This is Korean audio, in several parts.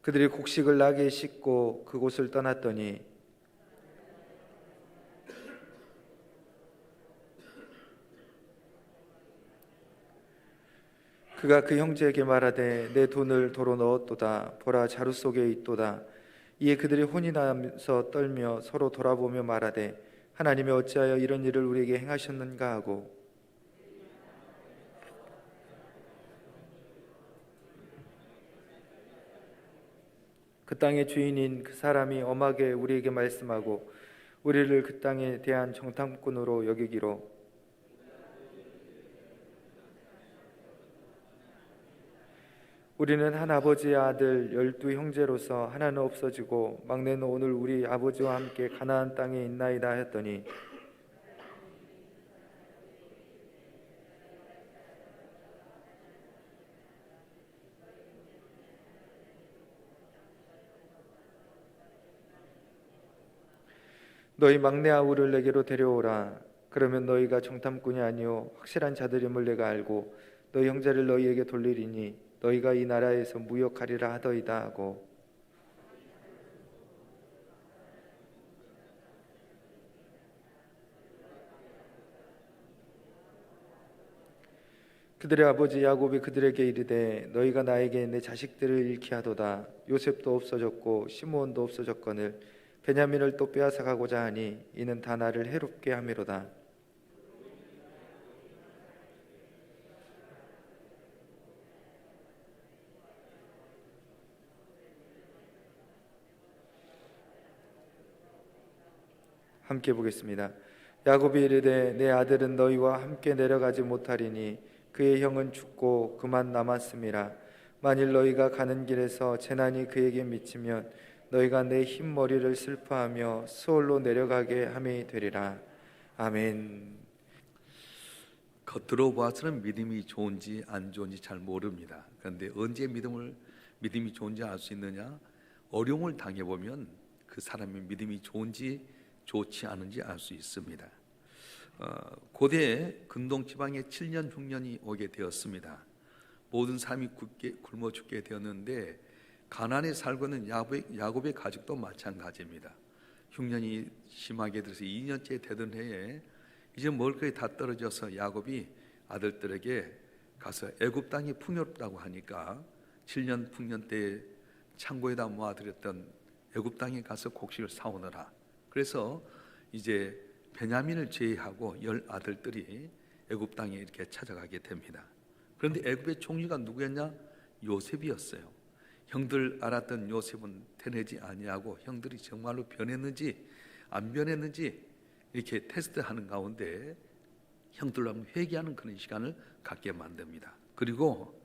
그들이 곡식을 나귀에 싣고 그곳을 떠났더니 그가 그 형제에게 말하되 내 돈을 도로 넣었도다. 보라, 자루 속에 있도다. 이에 그들이 혼이 나면서 떨며 서로 돌아보며 말하되 하나님이 어찌하여 이런 일을 우리에게 행하셨는가 하고 그 땅의 주인인 그 사람이 엄하게 우리에게 말씀하고 우리를 그 땅에 대한 정탐꾼으로 여기기로 우리는 한 아버지의 아들 12 형제로서 하나는 없어지고 막내는 오늘 우리 아버지와 함께 가나안 땅에 있나이다 하였더니 너희 막내 아우를 내게로 데려오라. 그러면 너희가 정탐꾼이 아니요 확실한 자들임을 내가 알고 너희 형제를 너희에게 돌리리니 너희가 이 나라에서 무역하리라 하더이다 하고 그들의 아버지 야곱이 그들에게 이르되 너희가 나에게 내 자식들을 잃게 하도다. 요셉도 없어졌고 시므온도 없어졌거늘 베냐민을 또 빼앗아 가고자 하니 이는 다 나를 해롭게 함이로다. 함께 보겠습니다. 야곱이 이르되 내 아들은 너희와 함께 내려가지 못하리니 그의 형은 죽고 그만 남았음이라. 만일 너희가 가는 길에서 재난이 그에게 미치면 너희가 내 흰 머리를 슬퍼하며 수월로 내려가게 함이 되리라. 아멘. 겉으로 봐서는 믿음이 좋은지 안 좋은지 잘 모릅니다. 그런데 언제 믿음이 좋은지 알 수 있느냐? 어려움을 당해보면 그 사람의 믿음이 좋은지 좋지 않은지 알 수 있습니다. 고대 근동 지방에 7년 흉년이 오게 되었습니다. 모든 사람이 굶어 죽게 되었는데 가나안에 살고 있는 야곱의 가족도 마찬가지입니다. 흉년이 심하게 들어서 2년째 되던 해에 이제 먹을 것이 다 떨어져서 야곱이 아들들에게 가서 애굽 땅이 풍요롭다고 하니까 7년 풍년 때 창고에다 모아들였던 애굽 땅에 가서 곡식을 사오너라. 그래서 이제 베냐민을 제외하고 10아들들이 애굽 땅에 이렇게 찾아가게 됩니다. 그런데 애굽의 총리가 누구였냐? 요셉이었어요. 형들 알았던 요셉은 되내지 아니하고 형들이 정말로 변했는지 안 변했는지 이렇게 테스트하는 가운데 형들로 한번 회개하는 그런 시간을 갖게 만듭니다. 그리고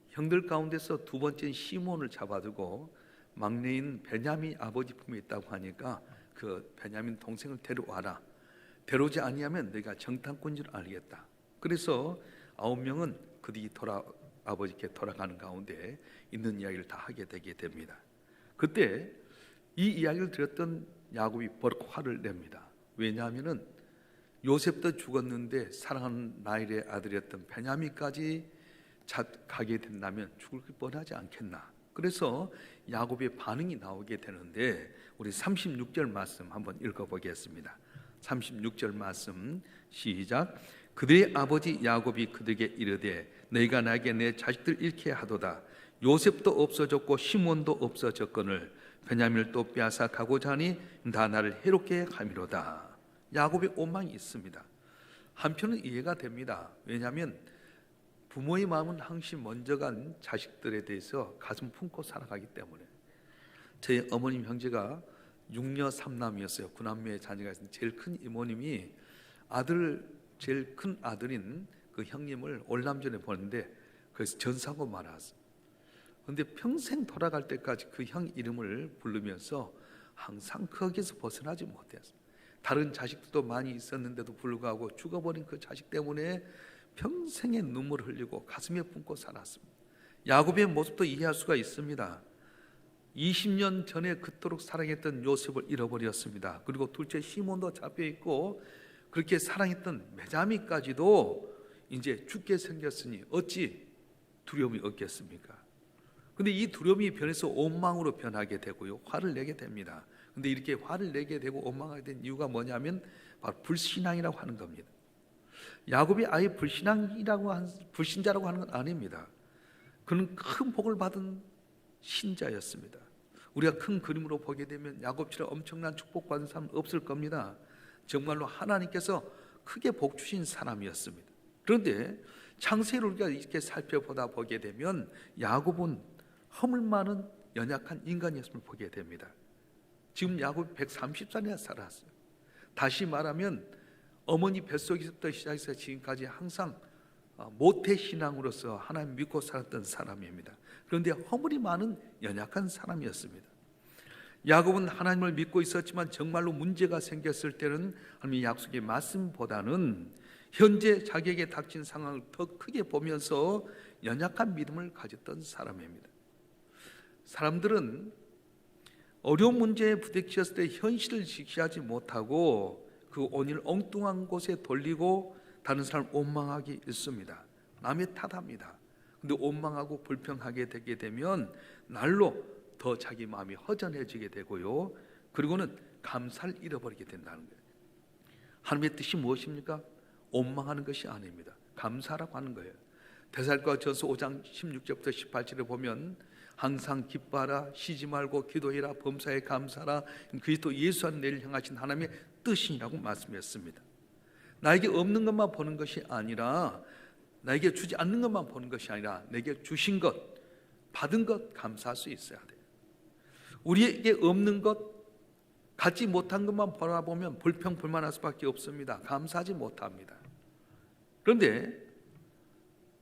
형들 가운데서 두 번째인 시몬을 잡아두고 막내인 베냐민 아버지 품에 있다고 하니까 그 베냐민 동생을 데려와라. 데려오지 아니하면 내가 정탐꾼인 줄 알겠다. 그래서 9명은 그들이 아버지께 돌아가는 가운데 있는 이야기를 다 하게 되게 됩니다. 그때 이 이야기를 들었던 야곱이 버럭 화를 냅니다. 왜냐하면은 요셉도 죽었는데 사랑하는 라헬의 아들이었던 베냐민까지 가게 된다면 죽을 게 뻔하지 않겠나. 그래서 야곱의 반응이 나오게 되는데 우리 36절 말씀 한번 읽어보겠습니다. 36절 말씀 시작. 그들의 아버지 야곱이 그들에게 이르되 너희가 나에게 내 자식들 잃게 하도다. 요셉도 없어졌고 시몬도 없어졌거늘 베냐민을 또 빼앗아 가고자 하니 다 나를 해롭게 함이로다. 야곱의 오망이 있습니다. 한편은 이해가 됩니다. 왜냐하면 부모의 마음은 항상 먼저 간 자식들에 대해서 가슴 품고 살아가기 때문에. 저희 어머님 형제가 6녀 3남이었어요. 9남매의 자녀가 있었는데 제일 큰 이모님이 제일 큰 아들인 그 형님을 올남전에 보는데 그래서 전사고 말았어요. 그런데 평생 돌아갈 때까지 그 형 이름을 부르면서 항상 거기서 벗어나지 못했어요. 다른 자식들도 많이 있었는데도 불구하고 죽어버린 그 자식 때문에 평생의 눈물을 흘리고 가슴에 품고 살았습니다. 야곱의 모습도 이해할 수가 있습니다. 20년 전에 그토록 사랑했던 요셉을 잃어버렸습니다. 그리고 둘째 시몬도 잡혀있고 그렇게 사랑했던 베냐민까지도 이제 죽게 생겼으니 어찌 두려움이 없겠습니까? 근데 이 두려움이 변해서 원망으로 변하게 되고요, 화를 내게 됩니다. 근데 이렇게 화를 내게 되고 원망하게 된 이유가 뭐냐면 바로 불신앙이라고 하는 겁니다. 야곱이 아예 불신자라고 하는 건 아닙니다. 그는 큰 복을 받은 신자였습니다. 우리가 큰 그림으로 보게 되면 야곱처럼 엄청난 축복받은 사람은 없을 겁니다. 정말로 하나님께서 크게 복 주신 사람이었습니다. 그런데 창세기를 우리가 이렇게 살펴보다 보게 되면 야곱은 허물 많은 연약한 인간이었음을 보게 됩니다. 지금 야곱이 130살이나 살았어요. 다시 말하면 어머니 뱃속에서부터 시작해서 지금까지 항상 모태신앙으로서 하나님 믿고 살았던 사람입니다. 그런데 허물이 많은 연약한 사람이었습니다. 야곱은 하나님을 믿고 있었지만 정말로 문제가 생겼을 때는 하나님의 약속의 말씀보다는 현재 자기에게 닥친 상황을 더 크게 보면서 연약한 믿음을 가졌던 사람입니다. 사람들은 어려운 문제에 부딪혔을 때 현실을 직시하지 못하고 그 원인을 엉뚱한 곳에 돌리고 다른 사람을 원망하기 있습니다. 남의 탓합니다. 근데 원망하고 불평하게 되게 되면 날로 더 자기 마음이 허전해지게 되고요, 그리고는 감사를 잃어버리게 된다는 거예요. 하나님의 뜻이 무엇입니까? 원망하는 것이 아닙니다. 감사라고 하는 거예요. 데살로니가전서 5장 16절부터 18절에 보면 항상 기뻐하라, 쉬지 말고 기도해라, 범사에 감사하라, 그리스도 예수 안에 내를 향하신 하나님의 뜻이라고 말씀했습니다. 나에게 없는 것만 보는 것이 아니라, 나에게 주지 않는 것만 보는 것이 아니라 내게 주신 것, 받은 것 감사할 수 있어야 돼요. 우리에게 없는 것, 갖지 못한 것만 바라보면 불평 불만할 수밖에 없습니다. 감사하지 못합니다. 그런데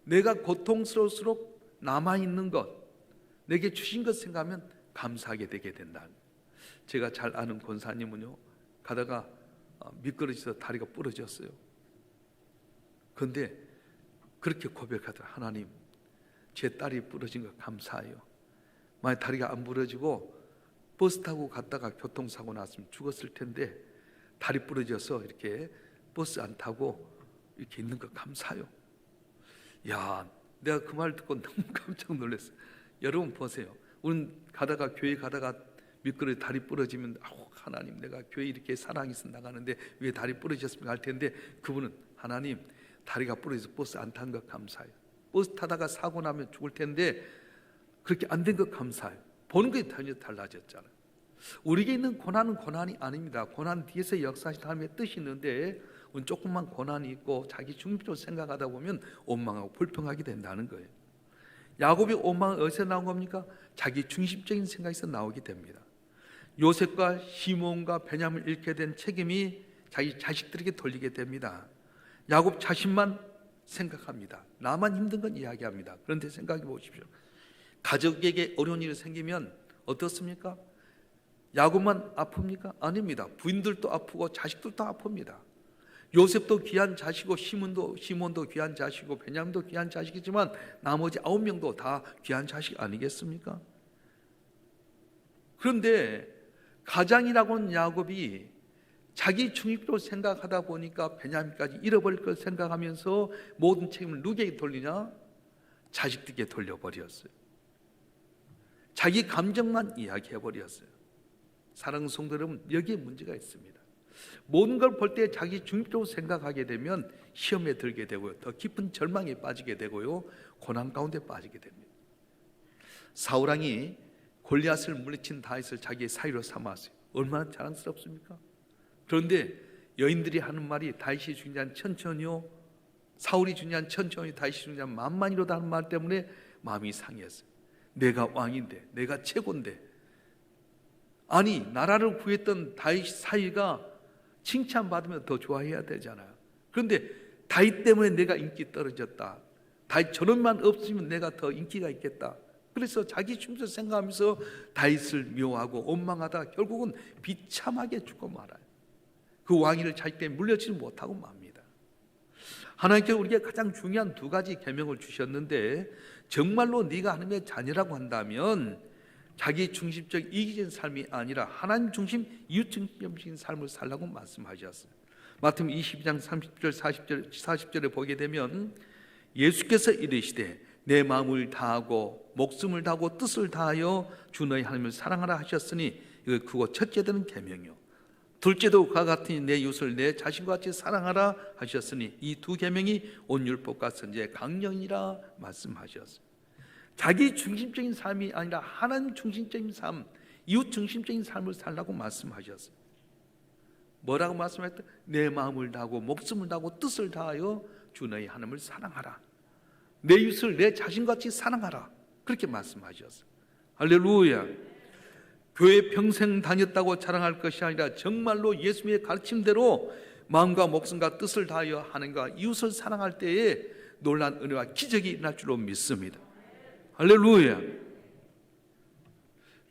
내가 고통스러울수록 남아있는 것, 내게 주신 것 생각하면 감사하게 되게 된다. 제가 잘 아는 권사님은요, 가다가 미끄러져서 다리가 부러졌어요. 그런데 그렇게 고백하더라. 하나님, 제 딸이 부러진 거 감사해요. 만약 다리가 안 부러지고 버스 타고 갔다가 교통사고 났으면 죽었을 텐데 다리 부러져서 이렇게 버스 안 타고 이렇게 있는 거 감사해요. 야, 내가 그 말 듣고 너무 깜짝 놀랐어요. 여러분 보세요. 우리는 가다가 교회 가다가 미끄러 다리 부러지면 하나님, 내가 교회 이렇게 사랑해서 나가는데 왜 다리 부러졌습니까 할 텐데, 그분은 하나님, 다리가 부러져서 버스 안 탄 것 감사해요. 버스 타다가 사고 나면 죽을 텐데 그렇게 안 된 것 감사해요. 보는 게 달라졌잖아요. 우리에게 있는 고난은 고난이 아닙니다. 고난 뒤에서 역사하신 하나님의 뜻이 있는데 우리는 조금만 고난이 있고 자기 중심적으로 생각하다 보면 원망하고 불평하게 된다는 거예요. 야곱이 원망은 어디서 나온 겁니까? 자기 중심적인 생각에서 나오게 됩니다. 요셉과 시몬과 베냐민을 잃게 된 책임이 자기 자식들에게 돌리게 됩니다. 야곱 자신만 생각합니다. 나만 힘든 건 이야기합니다. 그런데 생각해 보십시오. 가족에게 어려운 일이 생기면 어떻습니까? 야곱만 아픕니까? 아닙니다. 부인들도 아프고 자식들도 아픕니다. 요셉도 귀한 자식이고 시몬도 귀한 자식이고 베냐민도 귀한 자식이지만 나머지 9명도 다 귀한 자식 아니겠습니까? 그런데 가장이라고 하는 야곱이 자기 중립으로 생각하다 보니까 베냐민까지 잃어버릴 걸 생각하면서 모든 책임을 누구에게 돌리냐? 자식들에게 돌려버렸어요. 자기 감정만 이야기해버렸어요. 사랑하는 성도 여러분, 여기에 문제가 있습니다. 모든 걸 볼 때 자기 중립적으로 생각하게 되면 시험에 들게 되고요, 더 깊은 절망에 빠지게 되고요, 고난 가운데 빠지게 됩니다. 사울왕이 골리앗을 물리친 다윗을 자기의 사위로 삼았어요. 얼마나 자랑스럽습니까? 그런데 여인들이 하는 말이 다윗이 중요한 천천히요, 사울이 중요한 천천히, 다윗이 중요한 만만히로다 하는 말 때문에 마음이 상했어요. 내가 왕인데, 내가 최고인데, 아니 나라를 구했던 다윗 사위가 칭찬받으면 더 좋아해야 되잖아요. 그런데 다윗 때문에 내가 인기 떨어졌다, 다윗 저런만 없으면 내가 더 인기가 있겠다, 그래서 자기 중심으로 생각하면서 다윗을 미워하고 원망하다 결국은 비참하게 죽고 말아요. 그 왕위를 자기 때문에 물려치지 못하고 맙니다. 하나님께서 우리에게 가장 중요한 두 가지 계명을 주셨는데, 정말로 네가 하나님의 자녀라고 한다면 자기 중심적 이기적인 삶이 아니라 하나님 중심, 이웃 중심적인 삶을 살라고 말씀하셨어요. 마태복음 22장 30절 40절에 보게 되면 예수께서 이르시되 내 마음을 다하고 목숨을 다하고 뜻을 다하여 주 너희 하나님을 사랑하라 하셨으니 이거 그거 첫째 되는 계명이요. 둘째도 그와 같으니 내 이웃을 내 자신과 같이 사랑하라 하셨으니 이 두 계명이 온 율법과 선지의 강령이라 말씀하셨어요. 자기 중심적인 삶이 아니라 하나님 중심적인 삶, 이웃 중심적인 삶을 살라고 말씀하셨어요. 뭐라고 말씀하셨다? 내 마음을 다하고 목숨을 다하고 뜻을 다하여 주 너희 하나님을 사랑하라. 내 이웃을 내 자신같이 사랑하라. 그렇게 말씀하셨어요. 할렐루야. 교회 평생 다녔다고 자랑할 것이 아니라 정말로 예수님의 가르침대로 마음과 목숨과 뜻을 다하여 하나님과 이웃을 사랑할 때에 놀란 은혜와 기적이 일어날 줄로 믿습니다. 할렐루야.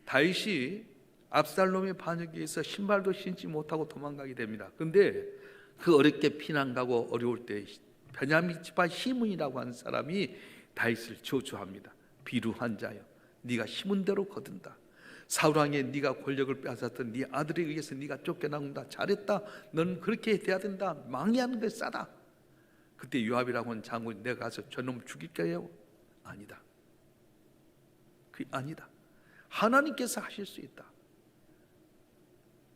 다윗이 압살롬의 반역에 의해서 신발도 신지 못하고 도망가게 됩니다. 그런데 그 어렵게 피난 가고 어려울 때 베냐민 지파 시므이라고 하는 사람이 다윗을 저주합니다. 비루한 자여, 네가 심은 대로 거둔다. 사울 왕에 네가 권력을 빼앗았던 네 아들에 의해서 네가 쫓겨나온다. 잘했다. 너는 그렇게 돼야 된다. 망해하는 게 싸다. 그때 요압이라고 하는 장군이 내가 가서 저놈 죽일까요? 아니다. 그 아니다. 하나님께서 하실 수 있다.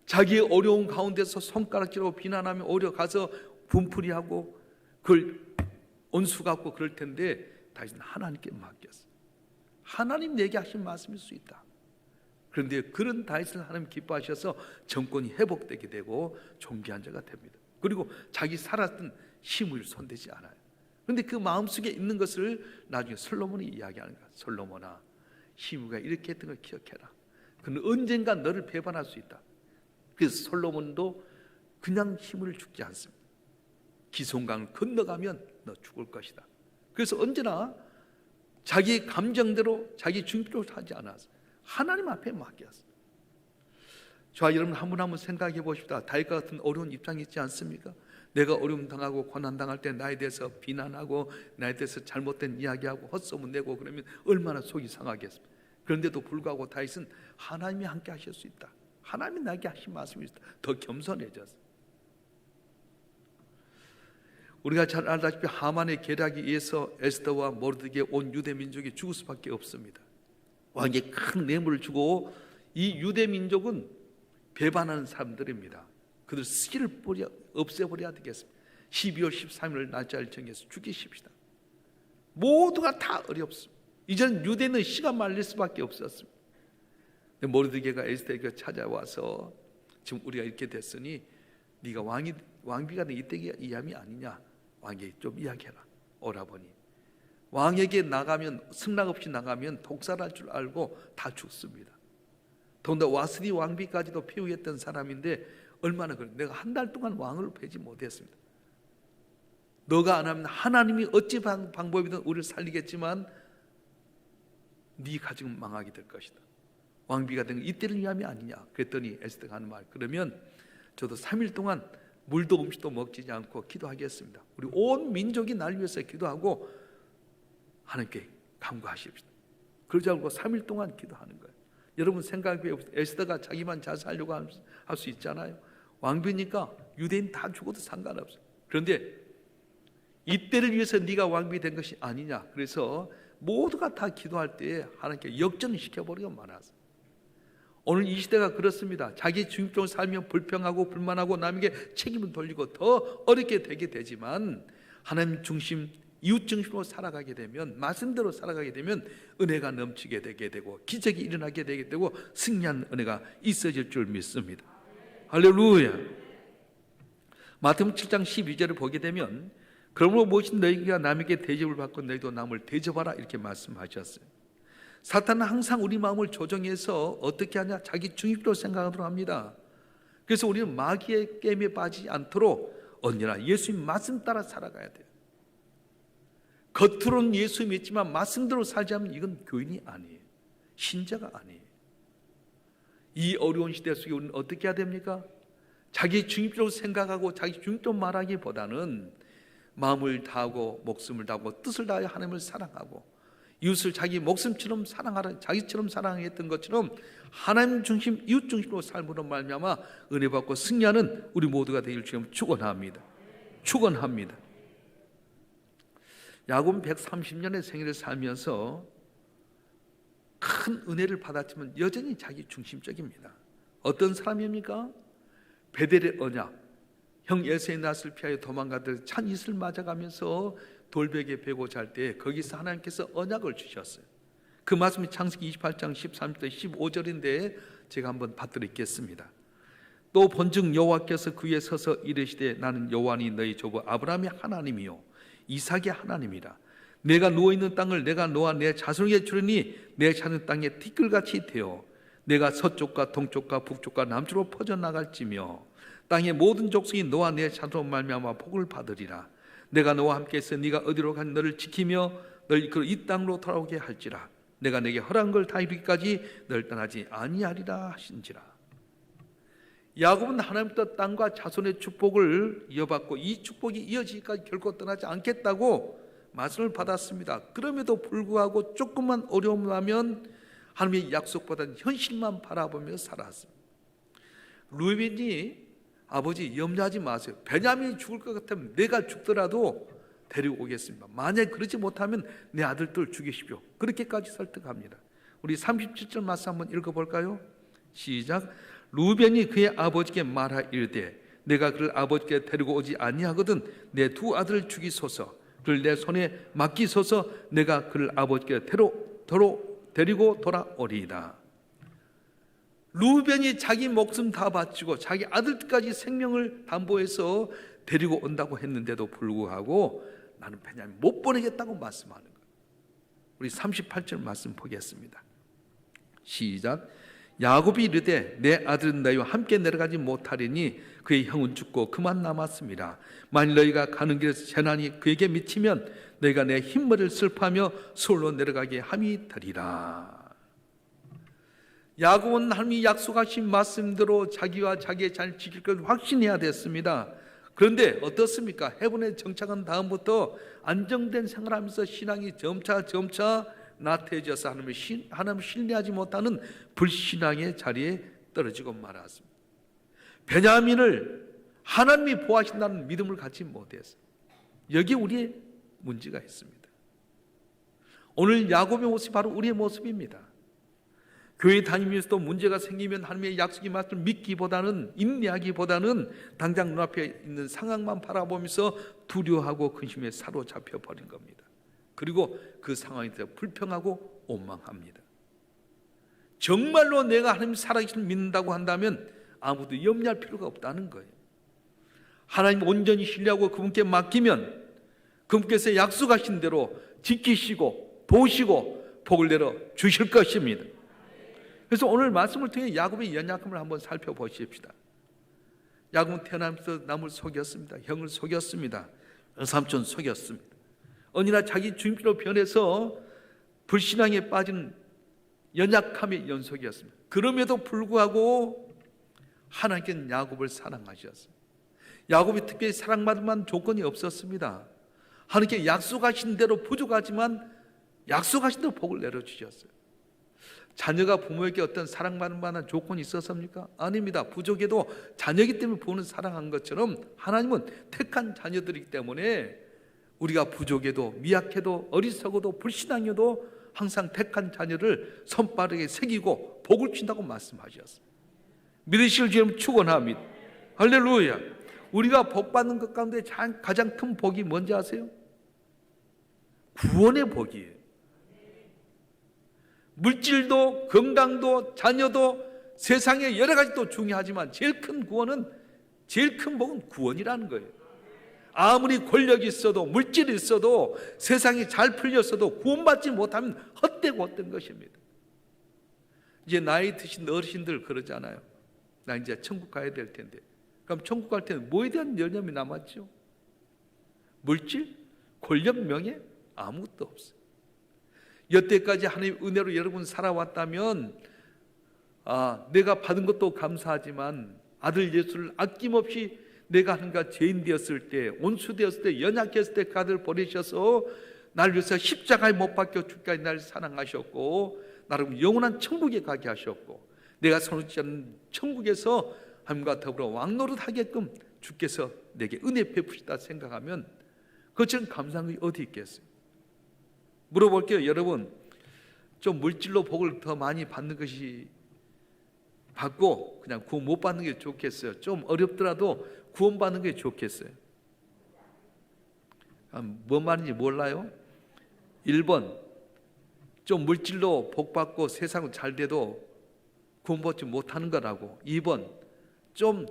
자기의 어려운 가운데서 손가락질하고 비난하며 오히려 가서 분풀이하고 그걸 온수 갖고 그럴 텐데 다윗은 하나님께 맡겼어. 하나님 내게 하신 말씀일 수 있다. 그런데 그런 다윗을 하나님 기뻐하셔서 정권이 회복되게 되고 존귀한 자가 됩니다. 그리고 자기 살았던 시므이를 손대지 않아요. 그런데 그 마음속에 있는 것을 나중에 솔로몬이 이야기하는 거야. 솔로몬아, 시므이가 이렇게 했던 걸 기억해라. 그는 언젠가 너를 배반할 수 있다. 그래서 솔로몬도 그냥 시므이를 죽지 않습니다. 기송강을 건너가면 너 죽을 것이다. 그래서 언제나 자기의 감정대로 자기 중심적으로 하지 않았어요. 하나님 앞에 맡겼어요. 저와 여러분 한 분 한 분 생각해 보십시다. 다윗과 같은 어려운 입장이 있지 않습니까? 내가 어려움 당하고 고난 당할 때 나에 대해서 비난하고 나에 대해서 잘못된 이야기하고 헛소문 내고 그러면 얼마나 속이 상하겠습니까? 그런데도 불구하고 다윗은 하나님이 함께 하실 수 있다. 하나님이 나에게 하신 말씀이 있다. 더 겸손해졌어요. 우리가 잘 알다시피 하만의 계략에 의해서 에스더와 모르드게 온 유대 민족이 죽을 수밖에 없습니다. 왕에게 큰 뇌물을 주고 이 유대 민족은 배반하는 사람들입니다. 그들 씨를 없애버려야 되겠습니다. 12월 13일 날짜를 정해서 죽이십시다. 모두가 다 어렵습니다. 이제는 유대는 시간 말릴 수밖에 없었습니다. 모르드게가 에스더에게 찾아와서 지금 우리가 이렇게 됐으니 네가 왕비가 된 이때가 이함이 아니냐. 왕에게 좀 이야기해라. 오라버니 왕에게 나가면 승낙 없이 나가면 독살할 줄 알고 다 죽습니다. 더군다나 와스디 왕비까지도 폐위했던 사람인데 얼마나 그래. 내가 한 달 동안 왕을 뵈지 못했습니다. 너가 안 하면 하나님이 어찌 방법이든 우리를 살리겠지만 네 가정은 망하게 될 것이다. 왕비가 된 이때를 위함이 아니냐. 그랬더니 에스더가 하는 말, 그러면 저도 3일 동안 물도 음식도 먹지 않고 기도하겠습니다. 우리 온 민족이 날 위해서 기도하고 하나님께 간구하십시다. 그러지 않고 3일 동안 기도하는 거예요. 여러분 생각해 보세요. 에스더가 자기만 잘 살려고 할 수 있잖아요. 왕비니까 유대인 다 죽어도 상관없어요. 그런데 이때를 위해서 네가 왕비 된 것이 아니냐. 그래서 모두가 다 기도할 때에 하나님께 역전시켜버리고 말았어요. 오늘 이 시대가 그렇습니다. 자기 중심적으로 살면 불평하고 불만하고 남에게 책임을 돌리고 더 어렵게 되게 되지만 하나님 중심, 이웃 중심으로 살아가게 되면, 말씀대로 살아가게 되면 은혜가 넘치게 되게 되고 기적이 일어나게 되게 되고 승리한 은혜가 있어질 줄 믿습니다. 할렐루야. 마태복음 7장 12절을 보게 되면 그러므로 무엇이 너희가 남에게 대접을 받고 너희도 남을 대접하라 이렇게 말씀하셨어요. 사탄은 항상 우리 마음을 조정해서 어떻게 하냐, 자기 중심적으로 생각하도록 합니다. 그래서 우리는 마귀의 게임에 빠지지 않도록 언제나 예수님 말씀 따라 살아가야 돼요. 겉으로는 예수 믿지만 말씀대로 살지 않으면 이건 교인이 아니에요. 신자가 아니에요. 이 어려운 시대 속에 우리는 어떻게 해야 됩니까? 자기 중심적으로 생각하고 자기 중심적으로 말하기보다는 마음을 다하고 목숨을 다하고 뜻을 다하여 하나님을 사랑하고 이웃을 자기 목숨처럼 사랑하라, 자기처럼 사랑했던 것처럼 하나님 중심, 이웃 중심으로 삶으로 말미암아 은혜 받고 승리하는 우리 모두가 되길 주님 축원합니다. 축원합니다. 야곱은 130년의 생애를 살면서 큰 은혜를 받았지만 여전히 자기 중심적입니다. 어떤 사람입니까? 베델의 언약, 형 에서의 낯을 피하여 도망가듯 찬 이슬 맞아가면서 돌베개 베고 잘 때 거기서 하나님께서 언약을 주셨어요. 그 말씀이 창세기 28장 13절 15절인데 제가 한번 받들겠습니다. 또 본즉 여호와께서 그 위에 서서 이르시되 나는 여호와니 너희 조부 아브라함의 하나님이요 이삭의 하나님이라. 내가 누워있는 땅을 내가 놓아 내 자손에게 주리니 내 자손 땅에 티끌같이 되어 내가 서쪽과 동쪽과 북쪽과 남쪽으로 퍼져나갈지며 땅의 모든 족속이 너와 내 자손 말미암아 복을 받으리라. 내가 너와 함께 있어 네가 어디로 간 너를 지키며 너를 이끌어 이 땅으로 돌아오게 할지라. 내가 내게 허락한 걸 다 이루기까지 너를 떠나지 아니하리라 하신지라. 야곱은 하나님부터 땅과 자손의 축복을 이어받고 이 축복이 이어지기까지 결코 떠나지 않겠다고 말씀을 받았습니다. 그럼에도 불구하고 조금만 어려움 나면 하나님의 약속보다는 현실만 바라보며 살았습니다. 루벤이 아버지 염려하지 마세요. 베냐민이 죽을 것 같으면 내가 죽더라도 데리고 오겠습니다. 만약 그러지 못하면 내 아들들 죽이십시오. 그렇게까지 설득합니다. 우리 37절 말씀 한번 읽어볼까요? 시작. 루벤이 그의 아버지께 말하 이르되 내가 그를 아버지께 데리고 오지 아니하거든 내 두 아들을 죽이소서. 그를 내 손에 맡기소서. 내가 그를 아버지께 데리고 돌아오리이다. 루벤이 자기 목숨 다 바치고 자기 아들까지 생명을 담보해서 데리고 온다고 했는데도 불구하고 나는 베냐민 못 보내겠다고 말씀하는 거예요. 우리 38절 말씀 보겠습니다. 시작. 야곱이 이르되 내 아들은 너희와 함께 내려가지 못하리니 그의 형은 죽고 그만 남았습니다. 만일 너희가 가는 길에서 재난이 그에게 미치면 너희가 내 흰머리를 슬퍼하며 서울로 내려가게 함이 되리라. 야곱은 하나님이 약속하신 말씀대로 자기와 자기의 자녀를 지킬 것을 확신해야 됐습니다. 그런데 어떻습니까? 해본에 정착한 다음부터 안정된 생활하면서 신앙이 점차 나태해져서 하나님을 신뢰하지 못하는 불신앙의 자리에 떨어지고 말았습니다. 베냐민을 하나님이 보호하신다는 믿음을 갖지 못했어요. 여기에 우리의 문제가 있습니다. 오늘 야곱의 모습이 바로 우리의 모습입니다. 교회 다니면서도 문제가 생기면 하나님의 약속의 말씀을 믿기보다는 인내하기보다는 당장 눈앞에 있는 상황만 바라보면서 두려워하고 근심에 사로잡혀 버린 겁니다. 그리고 그 상황에 대해서 불평하고 원망합니다. 정말로 내가 하나님 살아계신 믿는다고 한다면 아무도 염려할 필요가 없다는 거예요. 하나님 온전히 신뢰하고 그분께 맡기면 그분께서 약속하신 대로 지키시고 보시고 복을 내려 주실 것입니다. 그래서 오늘 말씀을 통해 야곱의 연약함을 한번 살펴보십시다. 야곱은 태어나면서 남을 속였습니다. 형을 속였습니다. 삼촌 속였습니다. 언니나 자기 주인으로 변해서 불신앙에 빠진 연약함의 연속이었습니다. 그럼에도 불구하고 하나님께는 야곱을 사랑하셨어요. 야곱이 특별히 사랑받을 만한 조건이 없었습니다. 하나님께 약속하신 대로 부족하지만 약속하신 대로 복을 내려주셨어요. 자녀가 부모에게 어떤 사랑받을 만한 조건이 있었습니까? 아닙니다. 부족해도 자녀이기 때문에 부모는 사랑한 것처럼 하나님은 택한 자녀들이기 때문에 우리가 부족해도 미약해도 어리석어도 불신앙해도 항상 택한 자녀를 손바닥에 새기고 복을 준다고 말씀하셨습니다. 믿으실 줄 축원합니다. 할렐루야. 우리가 복 받는 것 가운데 가장 큰 복이 뭔지 아세요? 구원의 복이에요. 물질도 건강도 자녀도 세상의 여러 가지도 중요하지만 제일 큰 복은 구원이라는 거예요. 아무리 권력이 있어도 물질이 있어도 세상이 잘 풀렸어도 구원받지 못하면 헛된 것입니다. 이제 나이 드신 어르신들 그러잖아요. 나 이제 천국 가야 될 텐데. 그럼 천국 갈 때는 뭐에 대한 열념이 남았죠? 물질, 권력, 명예 아무것도 없어요. 여태까지 하나님 은혜로 여러분 살아왔다면 내가 받은 것도 감사하지만 아들 예수를 아낌없이 내가 하나님과 죄인 되었을 때, 온수 되었을 때, 연약했을 때 그 아들 보내셔서 나를 위해서 십자가에 못 박혀 죽기까지 나를 사랑하셨고 나를 영원한 천국에 가게 하셨고 내가 선하지 않는 천국에서 하나님과 더불어 왕노릇하게끔 주께서 내게 은혜 베푸시다 생각하면 그것처럼 감사한 것이 어디 있겠어요? 물어볼게요. 여러분, 좀 물질로 복을 더 많이 받는 것이 받고 그냥 구원 못 받는 게 좋겠어요? 좀 어렵더라도 구원 받는 게 좋겠어요? 뭔 말인지 몰라요? 1번, 좀 물질로 복 받고 세상은 잘 돼도 구원받지 못하는 거라고. 2번, 좀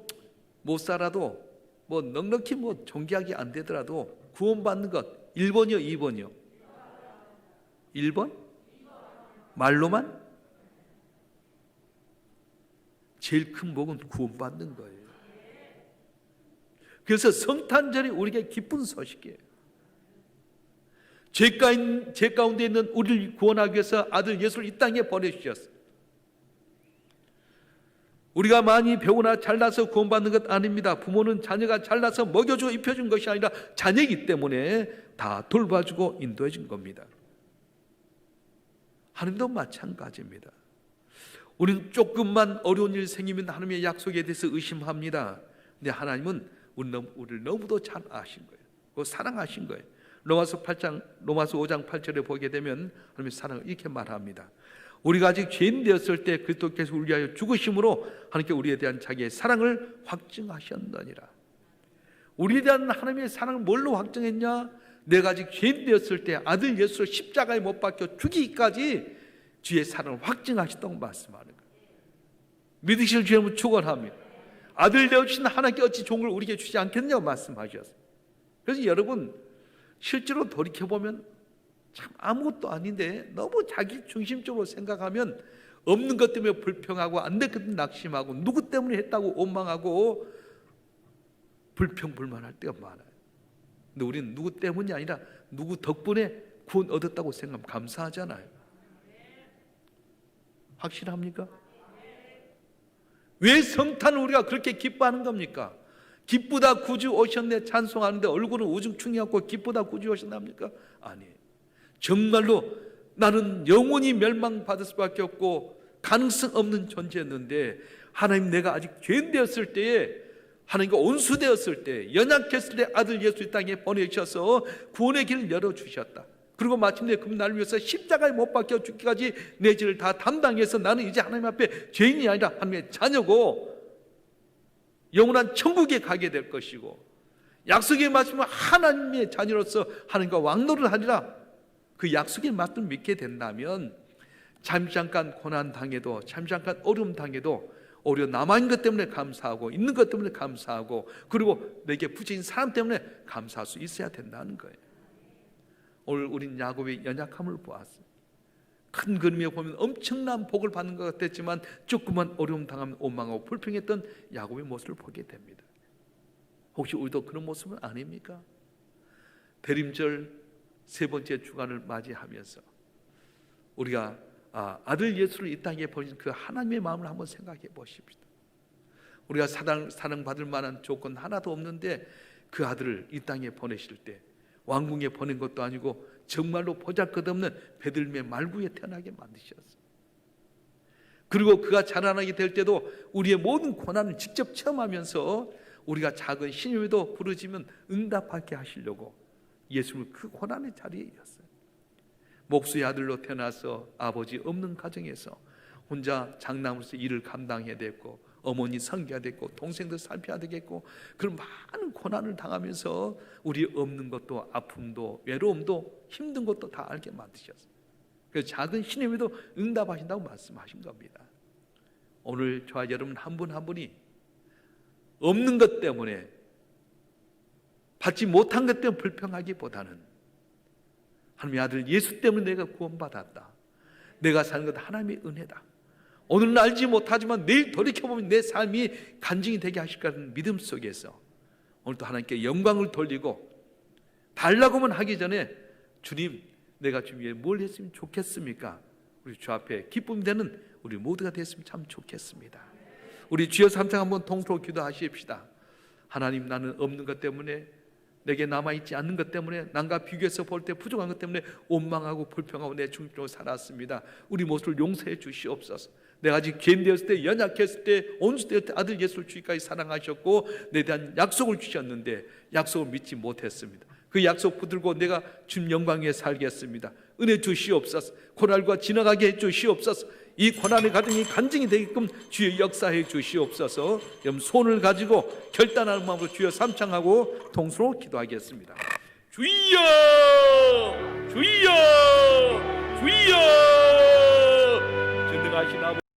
못 살아도 뭐 넉넉히 뭐 존귀하게 안 되더라도 구원받는 것. 1번이요, 2번이요? 1번? 말로만? 제일 큰 복은 구원받는 거예요. 그래서 성탄절이 우리에게 기쁜 소식이에요. 죄 가운데 있는 우리를 구원하기 위해서 아들 예수를 이 땅에 보내주셨어요. 우리가 많이 배우나 잘나서 구원받는 것 아닙니다. 부모는 자녀가 잘나서 먹여주고 입혀준 것이 아니라 자녀이기 때문에 다 돌봐주고 인도해준 겁니다. 하나님도 마찬가지입니다. 우리는 조금만 어려운 일이 생기면 하나님의 약속에 대해서 의심합니다. 근데 하나님은 우리를 너무도 잘 아신 거예요. 그리고 사랑하신 거예요. 로마서 5장 8절에 보게 되면 하나님의 사랑을 이렇게 말합니다. 우리가 아직 죄인 되었을 때 그리스도께서 우리 위하여 죽으심으로 하나님께 우리에 대한 자기의 사랑을 확증하셨느니라. 우리에 대한 하나님의 사랑을 뭘로 확증했냐? 내가 아직 죄인 되었을 때 아들 예수를 십자가에 못 박혀 죽이기까지 주의 사랑을 확증하셨다고 말씀하는 거예요. 믿으실 주 여러분 축원합니다. 아들 되어주신 하나님께 어찌 좋은 걸 우리에게 주지 않겠냐고 말씀하셨어요. 그래서 여러분 실제로 돌이켜보면 참 아무것도 아닌데 너무 자기 중심적으로 생각하면 없는 것 때문에 불평하고 안 될 것 때문에 낙심하고 누구 때문에 했다고 원망하고 불평불만할 때가 많아요. 근데 우리는 누구 때문이 아니라 누구 덕분에 구원 얻었다고 생각하면 감사하잖아요. 확실합니까? 왜 성탄을 우리가 그렇게 기뻐하는 겁니까? 기쁘다 구주 오셨네 찬송하는데 얼굴은 우중충해갖고 기쁘다 구주 오셨답니까? 아니에요. 정말로 나는 영원히 멸망받을 수밖에 없고 가능성 없는 존재였는데 하나님 내가 아직 죄인 되었을 때에 하나님과 온수되었을 때 연약했을 때 아들 예수 이 땅에 보내주셔서 구원의 길을 열어주셨다. 그리고 마침내 그 나를 위해서 십자가에 못 박혀 죽기까지 내 죄를 다 담당해서 나는 이제 하나님 앞에 죄인이 아니라 하나님의 자녀고 영원한 천국에 가게 될 것이고 약속의 말씀은 하나님의 자녀로서 하나님과 왕노를 하리라. 그 약속의 말씀을 믿게 된다면 잠깐 고난 당해도 잠깐 어려움 당해도 오히려 남아있는 것 때문에 감사하고 있는 것 때문에 감사하고 그리고 내게 붙인 사람 때문에 감사할 수 있어야 된다는 거예요. 오늘 우린 야곱의 연약함을 보았어요. 큰 그림에 보면 엄청난 복을 받는 것 같았지만 조그만 어려움 당하면 원망하고 불평했던 야곱의 모습을 보게 됩니다. 혹시 우리도 그런 모습은 아닙니까? 대림절 세 번째 주간을 맞이하면서 우리가 아들 예수를 이 땅에 보내신 그 하나님의 마음을 한번 생각해 보십시다. 우리가 사랑받을 만한 조건 하나도 없는데 그 아들을 이 땅에 보내실 때 왕궁에 보낸 것도 아니고 정말로 보잘것없는 베들레헴의 말구에 태어나게 만드셨어요. 그리고 그가 자라나게 될 때도 우리의 모든 고난을 직접 체험하면서 우리가 작은 신임에도 부르짖으면 응답하게 하시려고 예수님을 그 고난의 자리에 이었어요. 목수의 아들로 태어나서 아버지 없는 가정에서 혼자 장남으로서 일을 감당해야 됐고 어머니 섬겨야 됐고 동생들 살펴야 되겠고 그런 많은 고난을 당하면서 우리 없는 것도 아픔도 외로움도 힘든 것도 다 알게 만드셨어요. 그래서 작은 신임에도 응답하신다고 말씀하신 겁니다. 오늘 저와 여러분 한 분 한 분이 없는 것 때문에 받지 못한 것 때문에 불평하기보다는 하나님의 아들 예수 때문에 내가 구원받았다. 내가 사는 것 하나님의 은혜다. 오늘은 알지 못하지만 내일 돌이켜보면 내 삶이 간증이 되게 하실 거라는 믿음 속에서 오늘도 하나님께 영광을 돌리고 달라고만 하기 전에 주님 내가 주님 위해 뭘 했으면 좋겠습니까? 우리 주 앞에 기쁨이 되는 우리 모두가 됐으면 참 좋겠습니다. 우리 주여 삼창 한번 통으로 기도하십시다. 하나님 나는 없는 것 때문에 내게 남아있지 않는 것 때문에 남과 비교해서 볼 때 부족한 것 때문에 원망하고 불평하고 내 중심으로 살았습니다. 우리 모습을 용서해 주시옵소서. 내가 아직 죄인 되었을 때 연약했을 때 온수되었을 때 아들 예수를 주기까지 사랑하셨고 내 대한 약속을 주셨는데 약속을 믿지 못했습니다. 그 약속 붙들고 내가 주님 영광 위에 살겠습니다. 은혜 주시옵소서. 고난과 지나가게 해 주시옵소서. 이 고난의 과정이 간증이 되게끔 주여 역사해 주시옵소서. 여러분 손을 가지고 결단하는 마음으로 주여 삼창하고 동서로 기도하겠습니다. 주여 주여 주여 전능하신 아버지